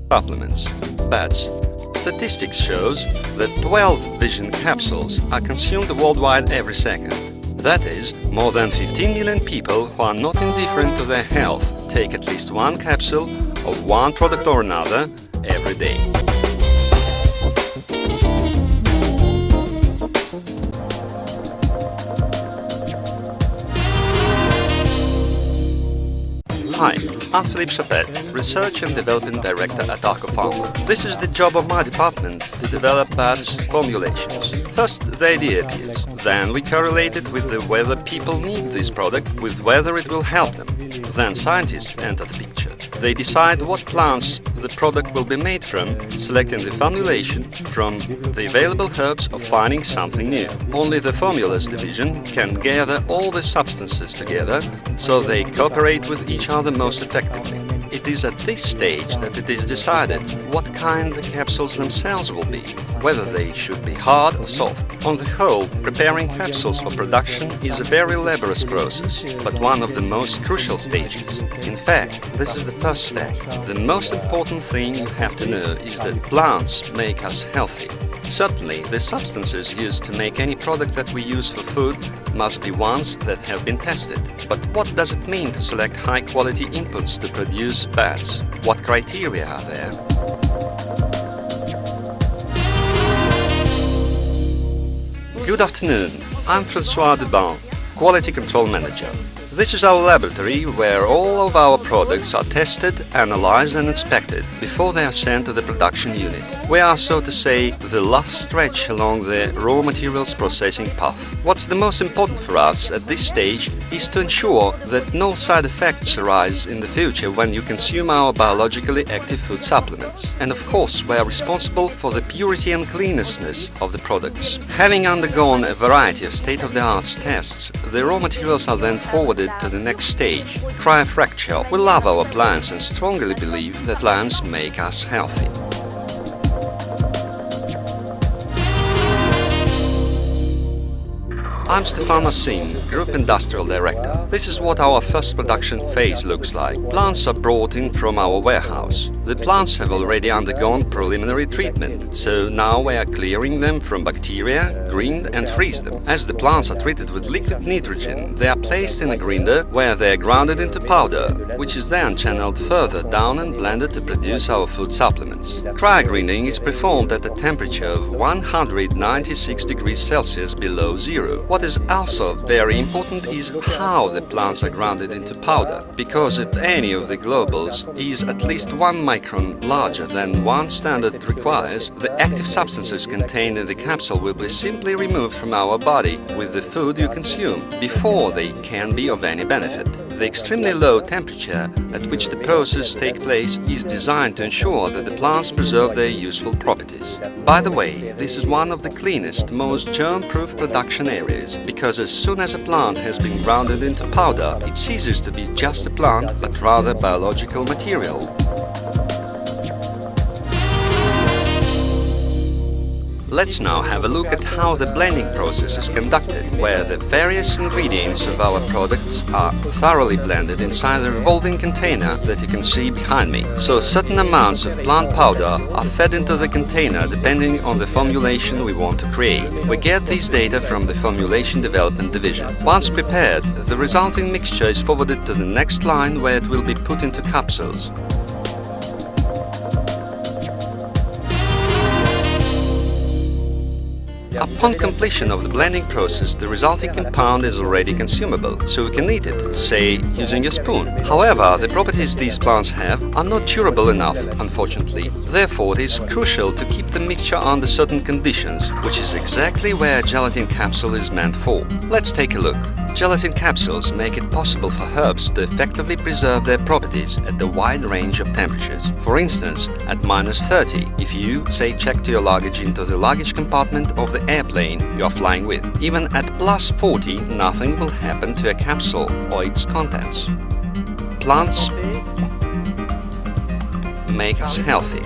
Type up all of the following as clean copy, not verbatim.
supplements. Bats. Statistics shows that 12 vision capsules are consumed worldwide every second. That is, more than 15 million people who are not indifferent to their health take at least one capsule of one product or another every day. Hi, I'm Philippe Chapet, Research and Development Director at Arkopharma. This is the job of my department to develop bats formulations. First, the idea appears. Then we correlate it with whether people need this product, with whether it will help them. Then scientists enter the picture. They decide what plants the product will be made from, selecting the formulation from the available herbs or finding something new. Only the formulas division can gather all the substances together, so they cooperate with each other most effectively. It is at this stage that it is decided what kind the capsules themselves will be, whether they should be hard or soft. On the whole, preparing capsules for production is a very laborious process, but one of the most crucial stages. In fact, this is the first step. The most important thing you have to know is that plants make us healthy. Certainly, the substances used to make any product that we use for food must be ones that have been tested. But what does it mean to select high-quality inputs to produce bats? What criteria are there? Good afternoon, I'm François Dubin, Quality Control Manager. This is our laboratory where all of our products are tested, analyzed and inspected before they are sent to the production unit. We are, so to say, the last stretch along the raw materials processing path. What's the most important for us at this stage is to ensure that no side effects arise in the future when you consume our biologically active food supplements. And of course, we are responsible for the purity and cleanliness of the products. Having undergone a variety of state-of-the-art tests, the raw materials are then forwarded to the next stage, cryofracture. We love our plants and strongly believe that plants make us healthy. I'm Stefano Sin, Group Industrial Director. This is what our first production phase looks like. Plants are brought in from our warehouse. The plants have already undergone preliminary treatment, so now we are clearing them from bacteria, grind and freeze them. As the plants are treated with liquid nitrogen, they are placed in a grinder where they are grounded into powder, which is then channeled further down and blended to produce our food supplements. Cryo-grinding is performed at a temperature of 196 degrees Celsius below zero. What is also very important is how the plants are grounded into powder, because if any of the globules is at least 1 micron larger than one standard requires, the active substances contained in the capsule will be simply removed from our body with the food you consume, before they can be of any benefit. The extremely low temperature at which the process takes place is designed to ensure that the plants preserve their useful properties. By the way, this is one of the cleanest, most germ-proof production areas, because as soon as a plant has been grounded into powder, it ceases to be just a plant, but rather biological material. Let's now have a look at how the blending process is conducted, where the various ingredients of our products are thoroughly blended inside the revolving container that you can see behind me. So certain amounts of plant powder are fed into the container depending on the formulation we want to create. We get these data from the Formulation Development Division. Once prepared, the resulting mixture is forwarded to the next line where it will be put into capsules. Upon completion of the blending process, the resulting compound is already consumable, so you can eat it, say, using a spoon. However, the properties these plants have are not durable enough, unfortunately. Therefore, it is crucial to keep the mixture under certain conditions, which is exactly where a gelatin capsule is meant for. Let's take a look. Gelatin capsules make it possible for herbs to effectively preserve their properties at a wide range of temperatures. For instance, at -30, if you, say, checked your luggage into the luggage compartment of the airplane you are flying with. Even at +40, nothing will happen to a capsule or its contents. Plants make us healthy.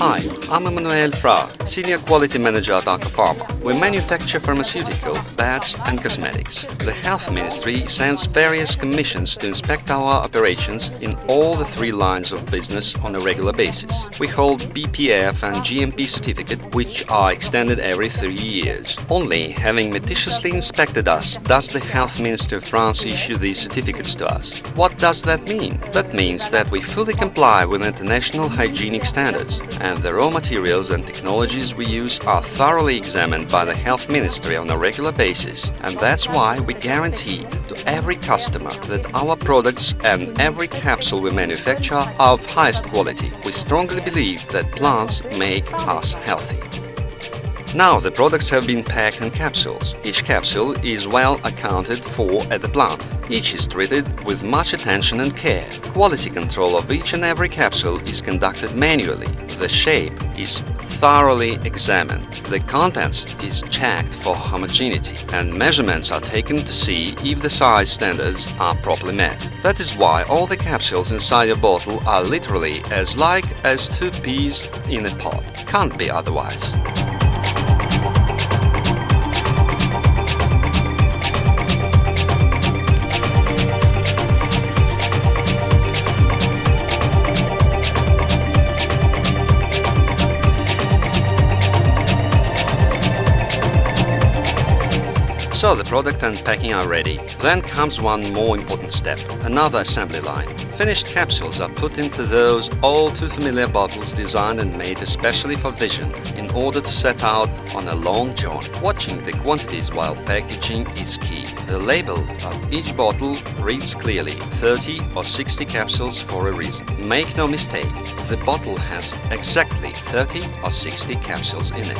Hi, I'm Emmanuel Fra, Senior Quality Manager at Arkopharma. We manufacture pharmaceutical, beds and cosmetics. The Health Ministry sends various commissions to inspect our operations in all the 3 lines of business on a regular basis. We hold BPF and GMP certificate, which are extended every 3 years. Only having meticulously inspected us does the Health Ministry of France issue these certificates to us. What does that mean? That means that we fully comply with international hygienic standards, and the raw materials and technologies we use are thoroughly examined by the Health Ministry on a regular basis. And that's why we guarantee to every customer that our products and every capsule we manufacture are of highest quality. We strongly believe that plants make us healthy. Now the products have been packed in capsules. Each capsule is well accounted for at the plant. Each is treated with much attention and care. Quality control of each and every capsule is conducted manually. The shape is thoroughly examined. The contents is checked for homogeneity, and measurements are taken to see if the size standards are properly met. That is why all the capsules inside a bottle are literally as like as 2 peas in a pod. Can't be otherwise. So the product and packing are ready. Then comes one more important step, another assembly line. Finished capsules are put into those all too familiar bottles designed and made especially for vision in order to set out on a long journey. Watching the quantities while packaging is key. The label of each bottle reads clearly 30 or 60 capsules for a reason. Make no mistake, the bottle has exactly 30 or 60 capsules in it.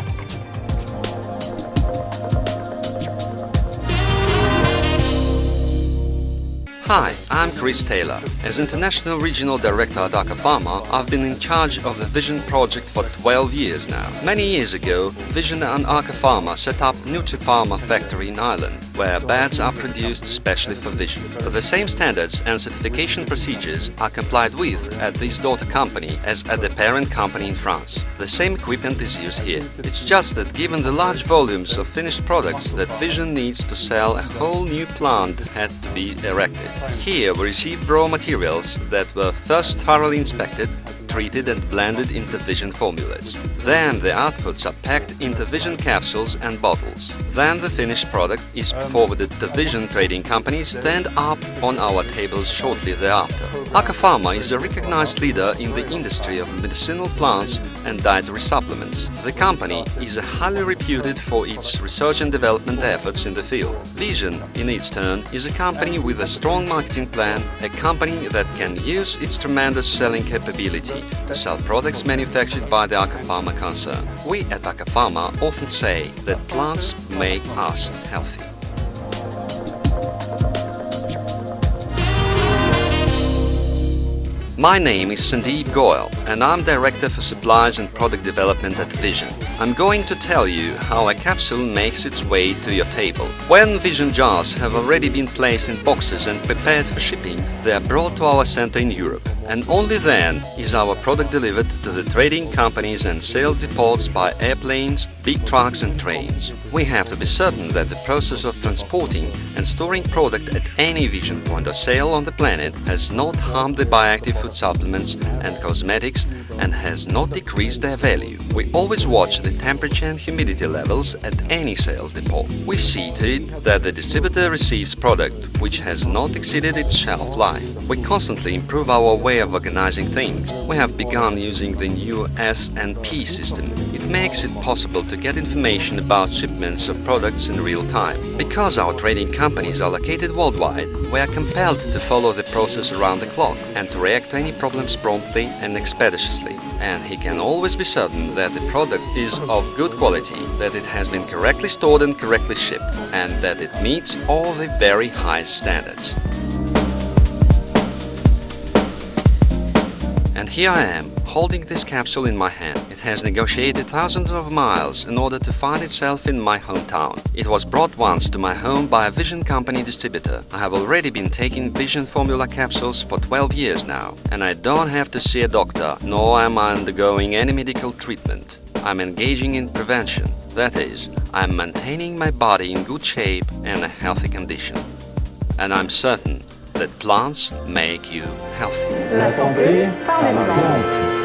Hi, I'm Chris Taylor. As International Regional Director at Arkopharma, I've been in charge of the Vision project for 12 years now. Many years ago, Vision and Arkopharma set up Nutri-Pharma factory in Ireland, where beds are produced specially for Vision. The same standards and certification procedures are complied with at this daughter company as at the parent company in France. The same equipment is used here. It's just that given the large volumes of finished products that Vision needs to sell, a whole new plant had to be erected. Here we received raw materials that were first thoroughly inspected, treated and blended into Vision formulas. Then the outputs are packed into Vision capsules and bottles. Then the finished product is forwarded to Vision trading companies to end up on our tables shortly thereafter. Arkopharma is a recognized leader in the industry of medicinal plants and dietary supplements. The company is highly reputed for its research and development efforts in the field. Vision, in its turn, is a company with a strong marketing plan, a company that can use its tremendous selling capability to sell products manufactured by the Arkopharma concern. We at Arkopharma often say that plants make us healthy. My name is Sandeep Goyal and I'm Director for Supplies and Product Development at Vision. I'm going to tell you how a capsule makes its way to your table. When Vision jars have already been placed in boxes and prepared for shipping, they are brought to our center in Europe, and only then is our product delivered to the trading companies and sales depots by airplanes, big trucks and trains. We have to be certain that the process of transporting and storing product at any Vision point of sale on the planet has not harmed the bioactive food supplements and cosmetics and has not decreased their value. We always watch the temperature and humidity levels at any sales depot. We see to it that the distributor receives product which has not exceeded its shelf life. We constantly improve our way of organizing things. We have begun using the new S&P system. It makes it possible to get information about shipments of products in real time. Because our trading companies are located worldwide, we are compelled to follow the process around the clock and to react to any problems promptly and expeditiously. And he can always be certain that the product is of good quality, that it has been correctly stored and correctly shipped, and that it meets all the very highest standards. And here I am, holding this capsule in my hand. It has negotiated thousands of miles in order to find itself in my hometown. It was brought once to my home by a Vision company distributor. I have already been taking Vision formula capsules for 12 years now, and I don't have to see a doctor, nor am I undergoing any medical treatment. I'm engaging in prevention. That is, I'm maintaining my body in good shape and a healthy condition. And I'm certain that plants make you healthy. La santé par les plantes.